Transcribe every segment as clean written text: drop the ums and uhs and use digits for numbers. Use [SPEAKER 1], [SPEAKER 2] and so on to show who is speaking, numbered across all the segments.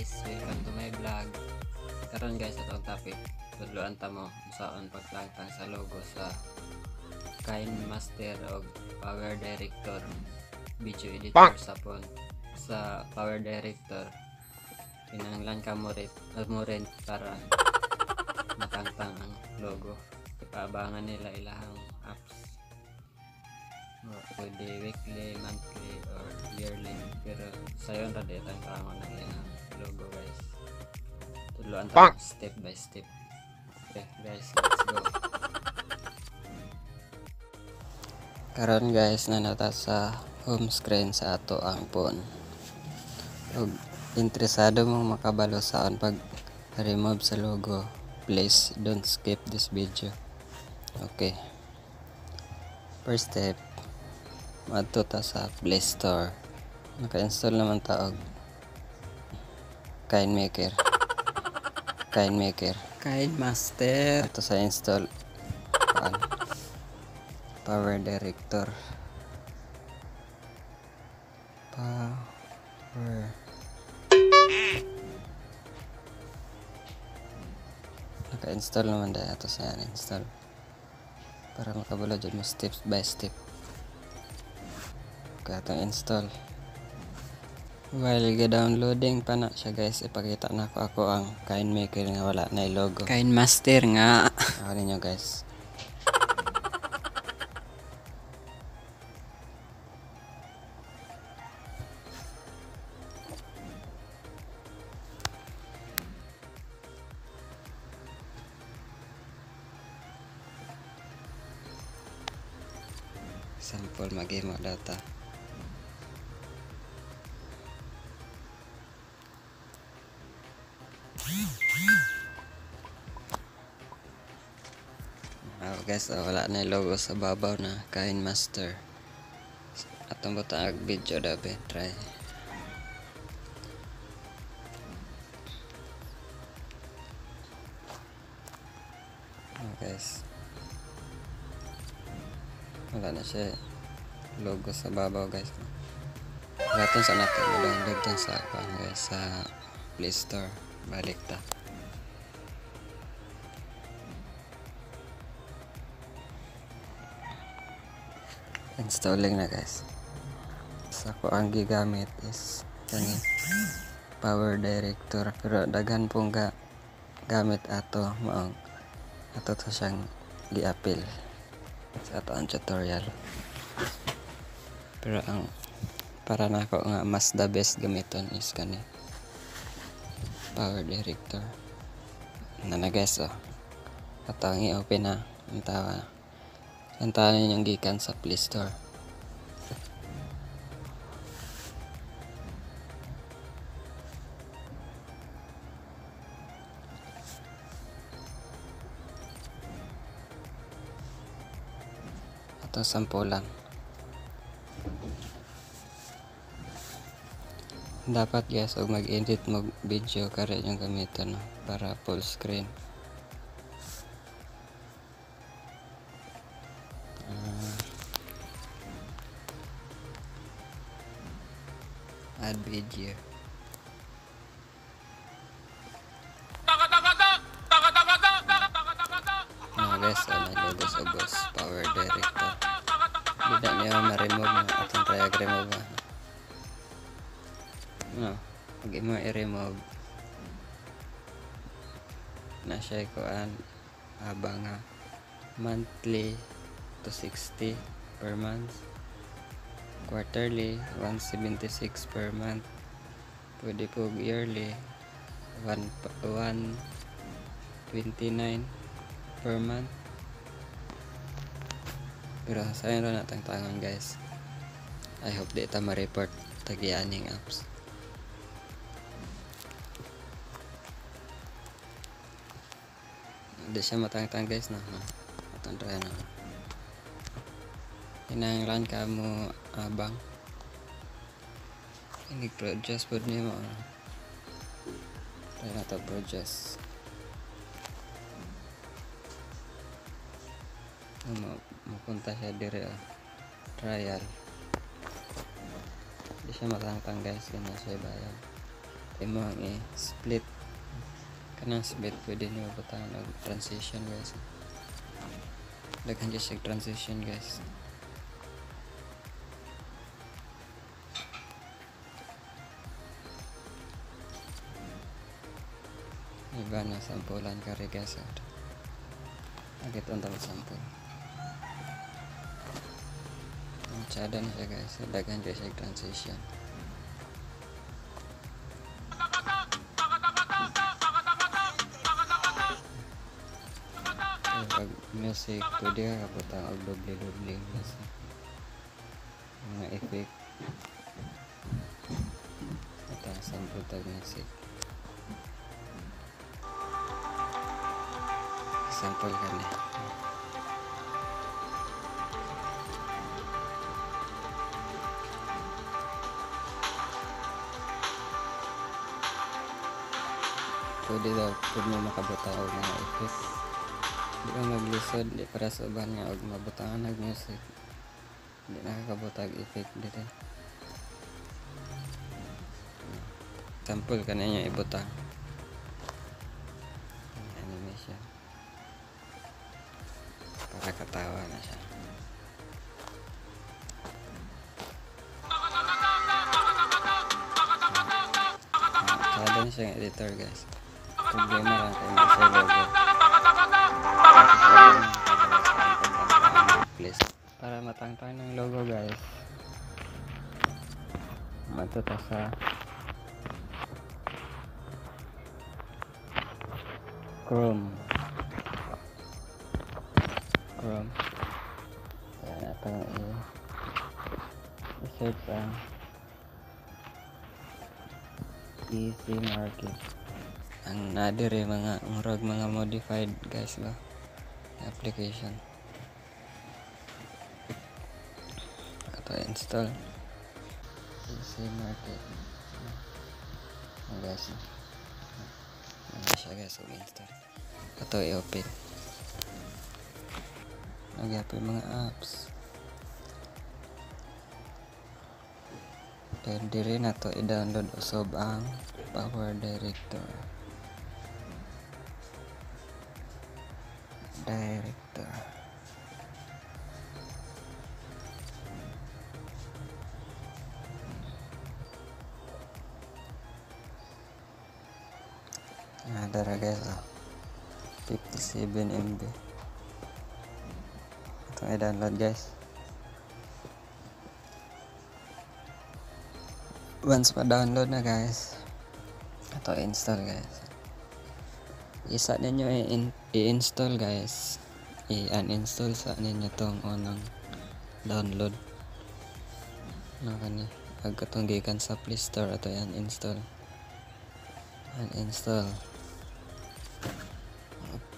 [SPEAKER 1] guys, welcome to my vlog. Karon guys, atong topic tudloan ta mo usaon pagtangtang sa logo sa KineMaster o Power Director video editor sa phone. Sa Power Director kinahanglan ka mo rin para matangtang ang logo. Ipaabangan nila ilahang apps. Pwede weekly, monthly, or yearly. Pero sayon ra dito ang tangon ng ilang logo guys. Tudloan ta step by step. Okay guys, let's go. Karon guys, nanata sa home screen sa ato ang phone. Ug interesado mong makabalo saan pag remove sa logo, please don't skip this video. Okay. First step, madto ta sa Play Store. Naka-install naman ta og KineMaker. KineMaster. Ito sa install Power Director. Naka-install naman dahil ito sa install para makabalo dyan mo step by step. Kaya itong install while downloading pa na siya guys, ipakita na ako ang KineMaker nga wala na logo. KineMaster nga ako ninyo guys. Sample mag-imo data. Guys, wala na logo sa babaw na KineMaster. Atong butang video dabe try. Guys, wala na siya logo sa babaw guys. Raton sa natin download dyan sa guys sa Play Store. Balik ta. Installing na guys. Sa ko ang gigamit is kani Power Director, pero daghan pong gamit ato maong ato to siyang gi-appeal sa ato ang tutorial. Pero ang para nako nga mas the best gamiton is kani Power Director. Na guys ato ang i-open na ang tawa. Antahan ninyong gikan sa Play Store. Ito sampulan. Dapat guys, og mag-edit mo video kare yung gamiton para full screen. Add video. Guys, logo sa boss Power Director. Tidak niya ma-remove na atong try remove pag mo i-remove na siya kuan habang monthly to 60 per month, quarterly 176 per month, pwede po yearly 129 per month. Pero sayon na natang tangan guys. I hope di ta ma-report tagianing apps. Di siya matangtang guys na atong try na. Hinanglan ka mo abang ini produce pod ni mo try na to produce mapunta siya dire trial. Di siya matangtang guys, ganyan siya bayan. imo ang i-split kanang split pwede niyo butahan og transition guys. Daghan siya transition guys. Iba na sampulan kare guys. Agit untang sampul. Ang tsada na siya guys. Daghan siya transition. Pag music pwede ka kaputang og doble-doble music. Mga effect. Ito ang sample tag music. Sample ka na. Pwede daw pwede mo makabutang og mga effect. Di ka maglisod, di para sa uban nga og mabutangan ng music. Di nakakabutag effect dito. Sample ka na niya ibutang. Animation. Para katawa na siya. Sada na siyang editor guys. Problema lang kayo sa logo. Please. Para matangtang ng logo guys. Matuta sa Chrome. Yan atong i-search ang easy market. Ang nadiri mga murag mga modified guys ba application. Ato install easy market. Guys. Ano siya guys install. Ato i-open. Nagyapon mga apps. Dan diri na to i-download usab ang Power Director. Dara guys 57 MB. Ito i-download guys. Once pa-download na guys, ito install guys. Isa ninyo i-install guys. I-uninstall sa ninyo tong unang download. No kani agkatong gikan sa Play Store ato uninstall. Uninstall.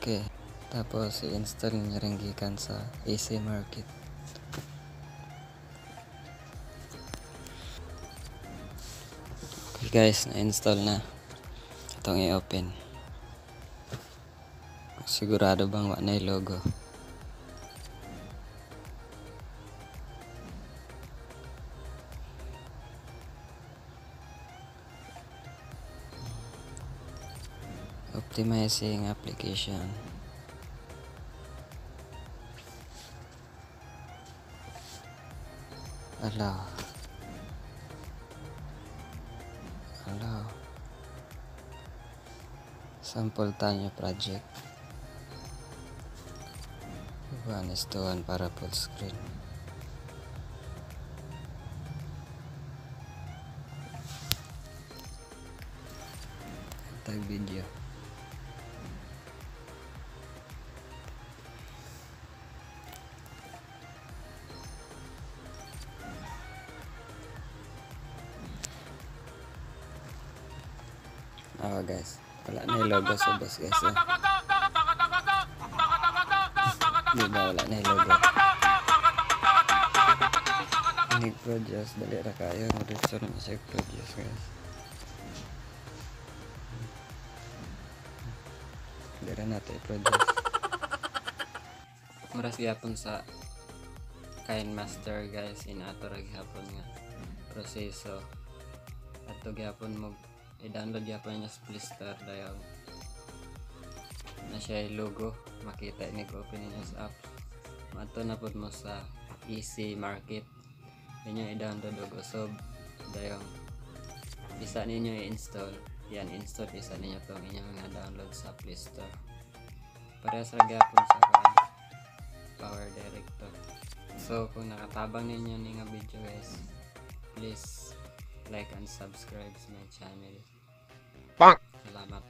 [SPEAKER 1] Okay. Tapos i-install niyo rin gikan sa Easy Market. Okay guys, na-install na. Itong i-open. Sigurado bang wala na yung logo? Optimizing application. Allow. Sample Tanya project. 1:1 para full screen. Tag video. Guys, wala na yung logo sa boss guys. Di ba wala na yung logo? Nag-produce, dali ra kayo. Mag-produce na siya produce guys. Dali ra natin i-produce. Maras gyapon sa KineMaster guys. Inato ra gyapon nga proseso. Ato gyapon mo i-download yapon niya sa Play Store dayon na siya yung logo makita ni ko open niya sa app mato na pod mo sa easy market inyo i-download og usab dayon isa ninyo i-install yan install isa ninyo tong inyong nga download sa Play Store parehas ra gyapon sa Power Director. So kung nakatabang ninyo ni nga video guys, please like and subscribe sa my channel. Salamat.